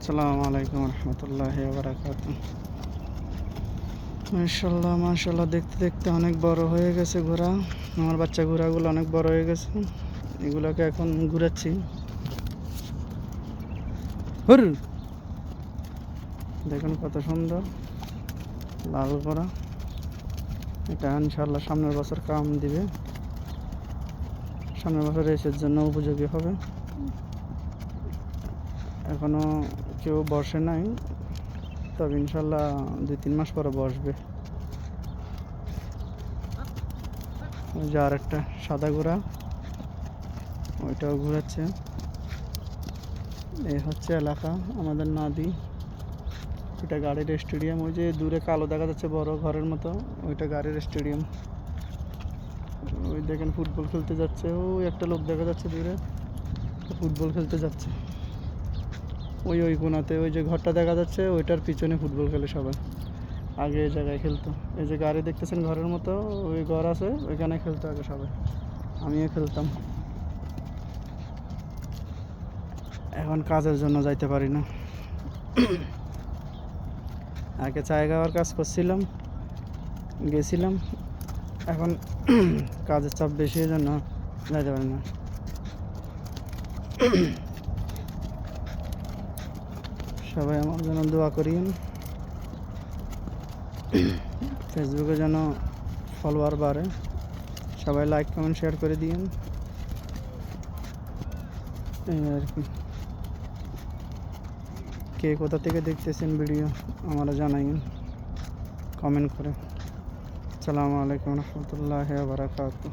আসসালামু আলাইকুম রহমতুল্লাহি ওয়া বারাকাতুহু। মাশাআল্লাহ মাশাআল্লাহ, দেখতে দেখতে অনেক বড় হয়ে গেছে ঘোড়া। আমার বাচ্চা ঘোড়াগুলো অনেক বড় হয়ে গেছে, এগুলোকে এখন ঘুরাচ্ছি। হুর, দেখুন কত সুন্দর লাল ঘোড়া। এটা ইনশাআল্লাহ সামনের বছর কাম দিবে, সামনের বছর রেসের জন্য উপযোগী হবে। এখনো কেউ বসে নাই, তবে ইনশাল্লাহ 2-3 মাস পরে বসবে। ওই যে আর একটা সাদা ঘোড়া, ওইটাও ঘুরাচ্ছে। এই হচ্ছে এলাকা আমাদের নদী, এটা গাড়ির স্টেডিয়াম। ওই যে দূরে কালো দেখা যাচ্ছে বড় ঘরের মতো, ওইটা গাড়ির স্টেডিয়াম। ওই দেখেন ফুটবল খেলতে যাচ্ছে, ওই একটা লোক দেখা যাচ্ছে দূরে, ফুটবল খেলতে যাচ্ছে। ওই ওই কোনাতে ওই যে ঘরটা দেখা যাচ্ছে, ওইটার পিছনে ফুটবল খেলে সবাই। আগে এই জায়গায় খেলতো, এই যে গাড়ি দেখতেছেন ঘরের মতো, ওই ঘর আছে, ওইখানে খেলতো আগে সবাই, আমিও খেলতাম। এখন কাজের জন্য যাইতে পারি না। আগে চায় খাওয়ার কাজ করছিলাম, গেছিলাম, এখন কাজের চাপ বেশি, জন্য যাইতে পারি না। সবাই আমার জন্য দোয়া করিয়েন, ফেসবুকে যেন ফলোয়ার বাড়ে। সবাই লাইক কমেন্ট শেয়ার করে দিয়েন, এই আর কি। কে কোথা থেকে দেখতেছেন ভিডিও আমারা জানাইন কমেন্ট করে। আসসালামু আলাইকুম রহমতুল্লাহি ওয়া বারাকাতুহু।